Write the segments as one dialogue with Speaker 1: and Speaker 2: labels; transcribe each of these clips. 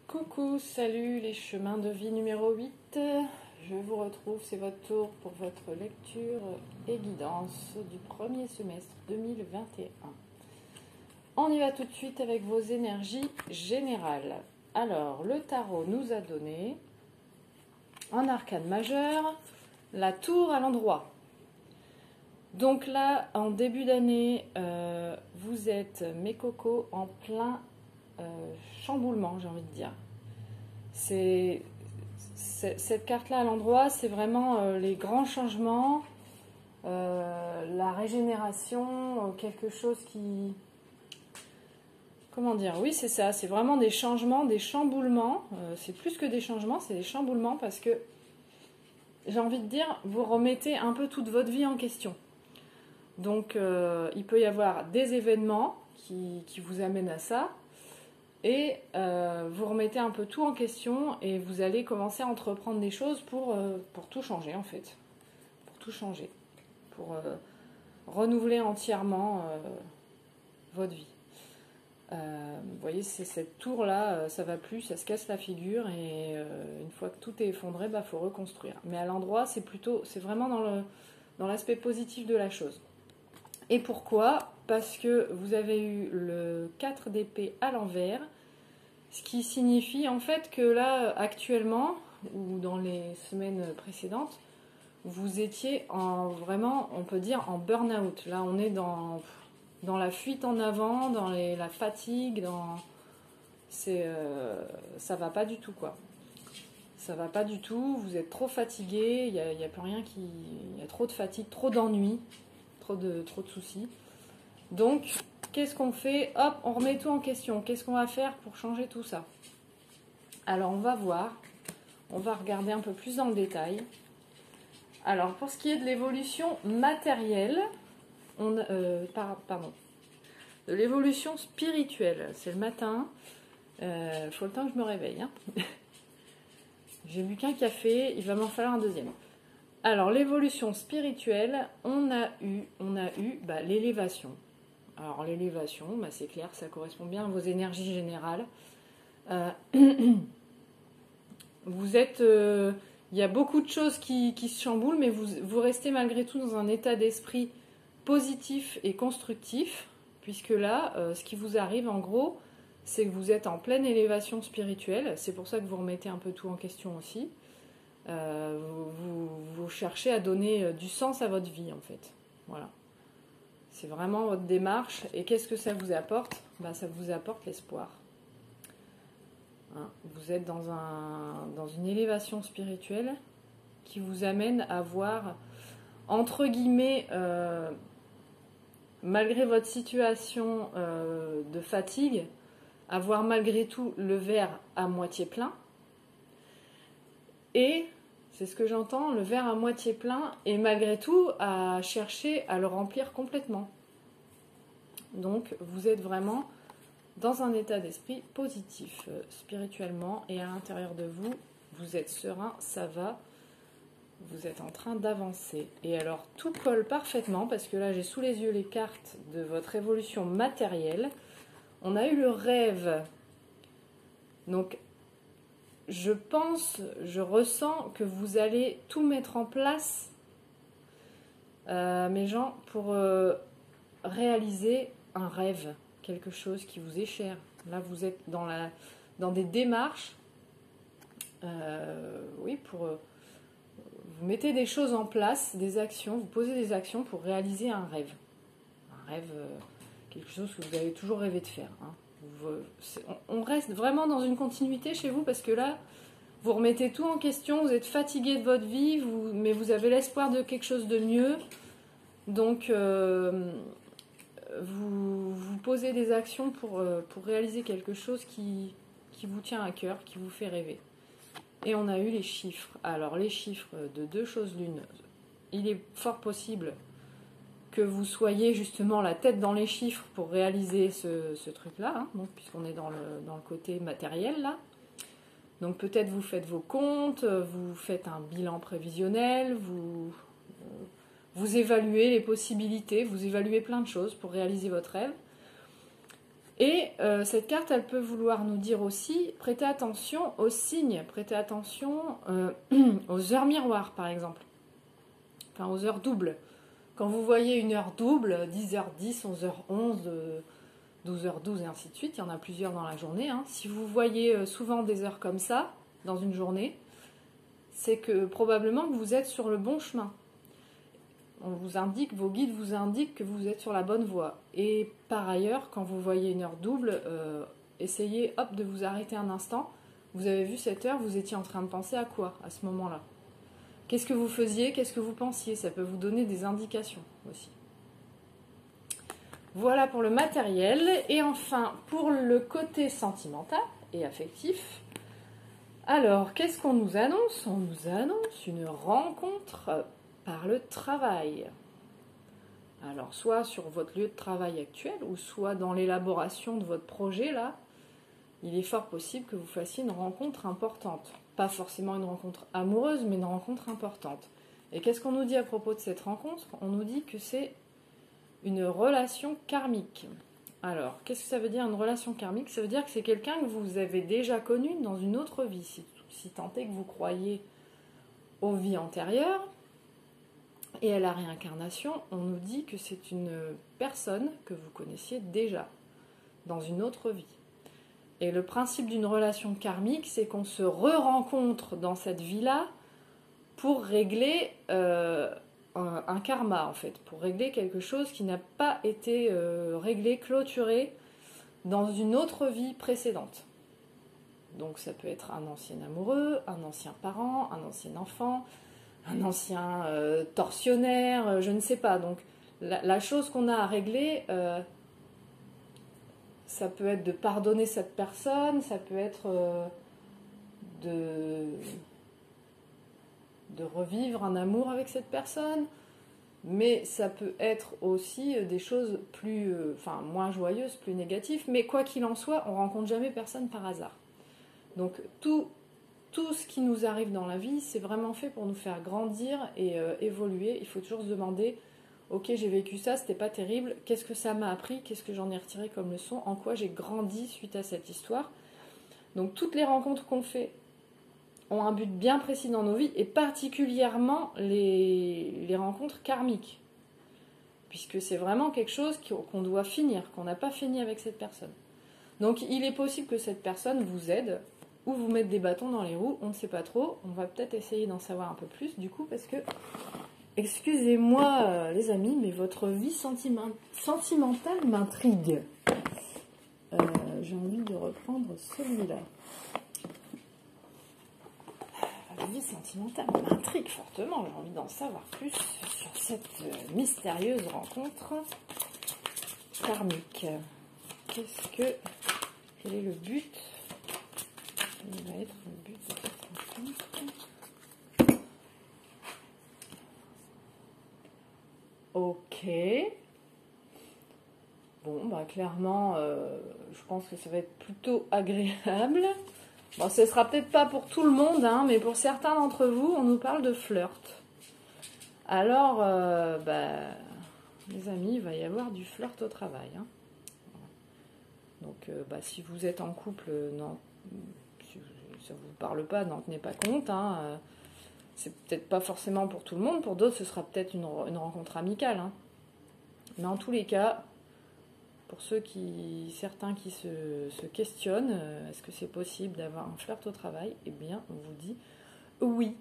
Speaker 1: Coucou, salut les chemins de vie numéro 8. Je vous retrouve, c'est votre tour pour votre lecture et guidance du premier semestre 2021. On y va tout de suite avec vos énergies générales. Alors, le tarot nous a donné en arcane majeur la tour à l'endroit. Donc là, en début d'année, vous êtes, mes cocos, en plein chamboulement, j'ai envie de dire. Cette carte-là à l'endroit, c'est vraiment les grands changements, la régénération, quelque chose qui... Comment dire? Oui, c'est ça, c'est vraiment des changements, des chamboulements. C'est plus que des changements, c'est des chamboulements parce que, j'ai envie de dire, vous remettez un peu toute votre vie en question. Donc, il peut y avoir des événements qui vous amènent à ça. Et vous remettez un peu tout en question et vous allez commencer à entreprendre des choses pour tout changer en fait. Pour tout changer. Pour renouveler entièrement votre vie. Vous voyez, c'est cette tour-là, ça va plus, ça se casse la figure et une fois que tout est effondré, il faut reconstruire. Mais à l'endroit, c'est vraiment dans l'aspect positif de la chose. Et pourquoi ? Parce que vous avez eu le 4 d'épée à l'envers, ce qui signifie en fait que là, actuellement, ou dans les semaines précédentes, vous étiez vraiment, on peut dire, en burn-out. Là, on est dans la fuite en avant, dans la fatigue, ça va pas du tout, quoi. Ça va pas du tout, vous êtes trop fatigué, il y a plus rien il y a trop de fatigue, trop d'ennui, trop de soucis. Donc, qu'est-ce qu'on fait? Hop, on remet tout en question. Qu'est-ce qu'on va faire pour changer tout ça? Alors, on va voir. On va regarder un peu plus dans le détail. Alors, pour ce qui est de l'évolution matérielle, de l'évolution spirituelle, c'est le matin. Faut le temps que je me réveille. Hein. J'ai bu qu'un café, il va m'en falloir un deuxième. Alors, l'évolution spirituelle, on a eu l'élévation. Alors l'élévation, c'est clair, ça correspond bien à vos énergies générales. Vous êtes, il y a beaucoup de choses qui se chamboulent, mais vous restez malgré tout dans un état d'esprit positif et constructif, puisque là, ce qui vous arrive en gros, c'est que vous êtes en pleine élévation spirituelle. C'est pour ça que vous remettez un peu tout en question aussi. Vous cherchez à donner du sens à votre vie en fait. Voilà. C'est vraiment votre démarche. Et qu'est-ce que ça vous apporte? Ça vous apporte l'espoir. Hein, vous êtes dans une élévation spirituelle qui vous amène à voir, entre guillemets, malgré votre situation de fatigue, à voir malgré tout le verre à moitié plein. Et... c'est ce que j'entends, le verre à moitié plein, et malgré tout, à chercher à le remplir complètement. Donc, vous êtes vraiment dans un état d'esprit positif, spirituellement, et à l'intérieur de vous, vous êtes serein, ça va, vous êtes en train d'avancer. Et alors, tout colle parfaitement, parce que là, j'ai sous les yeux les cartes de votre évolution matérielle. On a eu le rêve. Donc, je ressens que vous allez tout mettre en place, mes gens, pour réaliser un rêve, quelque chose qui vous est cher. Là, vous êtes dans des démarches, vous mettez des choses en place, des actions, vous posez des actions pour réaliser un rêve. Un rêve, quelque chose que vous avez toujours rêvé de faire, hein. On reste vraiment dans une continuité chez vous parce que là, vous remettez tout en question, vous êtes fatigué de votre vie, mais vous avez l'espoir de quelque chose de mieux. Donc, vous posez des actions pour réaliser quelque chose qui vous tient à cœur, qui vous fait rêver. Et on a eu les chiffres. Alors, les chiffres de deux choses l'une. Il est fort possible que vous soyez justement la tête dans les chiffres pour réaliser ce truc-là, hein, donc, puisqu'on est dans le côté matériel, là. Donc peut-être vous faites vos comptes, vous faites un bilan prévisionnel, vous évaluez les possibilités, vous évaluez plein de choses pour réaliser votre rêve. Et cette carte, elle peut vouloir nous dire aussi, prêtez attention aux signes, prêtez attention aux heures miroirs, par exemple. Enfin, aux heures doubles. Quand vous voyez une heure double, 10h10, 11h11, 12h12 et ainsi de suite, il y en a plusieurs dans la journée. Hein. Si vous voyez souvent des heures comme ça, dans une journée, c'est que probablement que vous êtes sur le bon chemin. On vous indique, vos guides vous indiquent que vous êtes sur la bonne voie. Et par ailleurs, quand vous voyez une heure double, essayez de vous arrêter un instant. Vous avez vu cette heure, vous étiez en train de penser à quoi à ce moment-là? Qu'est-ce que vous faisiez? Qu'est-ce que vous pensiez? Ça peut vous donner des indications aussi. Voilà pour le matériel. Et enfin, pour le côté sentimental et affectif, alors, qu'est-ce qu'on nous annonce? On nous annonce une rencontre par le travail. Alors, soit sur votre lieu de travail actuel, ou soit dans l'élaboration de votre projet, là, il est fort possible que vous fassiez une rencontre importante. Pas forcément une rencontre amoureuse, mais une rencontre importante. Et qu'est-ce qu'on nous dit à propos de cette rencontre? On nous dit que c'est une relation karmique. Alors, qu'est-ce que ça veut dire une relation karmique? Ça veut dire que c'est quelqu'un que vous avez déjà connu dans une autre vie, si tant est que vous croyez aux vies antérieures. Et à la réincarnation, on nous dit que c'est une personne que vous connaissiez déjà, dans une autre vie. Et le principe d'une relation karmique, c'est qu'on se re-rencontre dans cette vie-là pour régler un karma, en fait, pour régler quelque chose qui n'a pas été réglé, clôturé dans une autre vie précédente. Donc ça peut être un ancien amoureux, un ancien parent, un ancien enfant, un ancien tortionnaire, je ne sais pas. Donc la chose qu'on a à régler, ça peut être de pardonner cette personne, ça peut être de revivre un amour avec cette personne, mais ça peut être aussi des choses plus, moins joyeuses, plus négatives, mais quoi qu'il en soit, on ne rencontre jamais personne par hasard. Donc tout ce qui nous arrive dans la vie, c'est vraiment fait pour nous faire grandir et évoluer. Il faut toujours se demander, ok, j'ai vécu ça, c'était pas terrible, qu'est-ce que ça m'a appris, qu'est-ce que j'en ai retiré comme leçon, en quoi j'ai grandi suite à cette histoire. Donc toutes les rencontres qu'on fait ont un but bien précis dans nos vies, et particulièrement les rencontres karmiques, puisque c'est vraiment quelque chose qu'on doit finir, qu'on n'a pas fini avec cette personne. Donc il est possible que cette personne vous aide, ou vous mette des bâtons dans les roues, on ne sait pas trop. On va peut-être essayer d'en savoir un peu plus, du coup, parce que, excusez-moi les amis, mais votre vie sentimentale m'intrigue. J'ai envie de reprendre celui-là. La vie sentimentale m'intrigue fortement, j'ai envie d'en savoir plus sur cette mystérieuse rencontre karmique. Quel est le but? Quel va être le but de cette rencontre? Ok. Bon, bah clairement, je pense que ça va être plutôt agréable. Bon, ce sera peut-être pas pour tout le monde, hein, mais pour certains d'entre vous, on nous parle de flirt. Alors, les amis, il va y avoir du flirt au travail. Hein. Donc, si vous êtes en couple, non, si ça ne vous parle pas, n'en tenez pas compte. Hein. C'est peut-être pas forcément pour tout le monde, pour d'autres, ce sera peut-être une rencontre amicale. Hein. Mais en tous les cas, pour certains qui se questionnent, est-ce que c'est possible d'avoir un flirt au travail? Eh bien, on vous dit oui.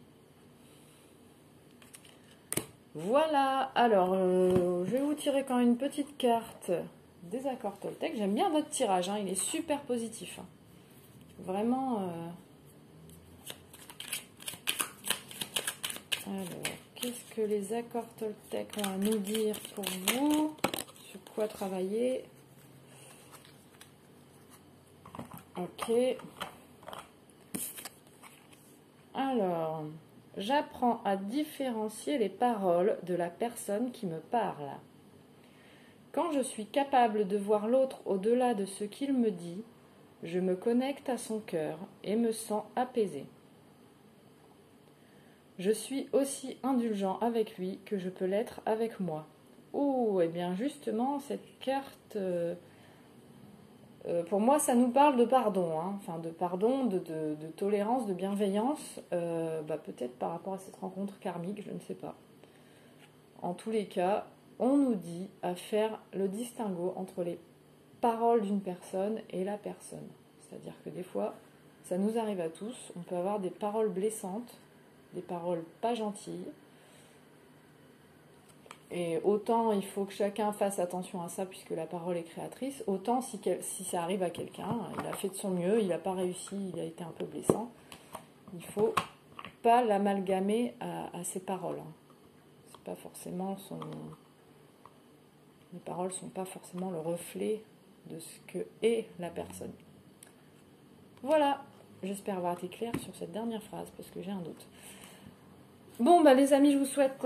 Speaker 1: Voilà, alors, je vais vous tirer quand même une petite carte des accords Toltec. J'aime bien votre tirage, hein, il est super positif. Hein. Vraiment... Alors, qu'est-ce que les accords Toltec ont à nous dire pour vous? Sur quoi travailler? Ok. Alors, j'apprends à différencier les paroles de la personne qui me parle. Quand je suis capable de voir l'autre au-delà de ce qu'il me dit, je me connecte à son cœur et me sens apaisée. Je suis aussi indulgent avec lui que je peux l'être avec moi. Oh, et bien justement, cette carte pour moi, ça nous parle de pardon, hein. Enfin de pardon, de tolérance, de bienveillance, peut-être par rapport à cette rencontre karmique, je ne sais pas. En tous les cas, on nous dit à faire le distinguo entre les paroles d'une personne et la personne. C'est-à-dire que des fois, ça nous arrive à tous, on peut avoir des paroles blessantes, des paroles pas gentilles. Et autant il faut que chacun fasse attention à ça puisque la parole est créatrice, autant si ça arrive à quelqu'un, il a fait de son mieux, il n'a pas réussi, il a été un peu blessant, il ne faut pas l'amalgamer à ses paroles. C'est pas forcément les paroles ne sont pas forcément le reflet de ce que est la personne. Voilà, j'espère avoir été claire sur cette dernière phrase parce que j'ai un doute. Bon, les amis, je vous souhaite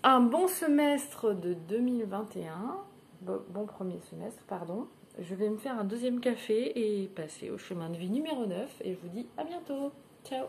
Speaker 1: un bon semestre de 2021. Bon premier semestre, pardon. Je vais me faire un deuxième café et passer au chemin de vie numéro 9. Et je vous dis à bientôt. Ciao.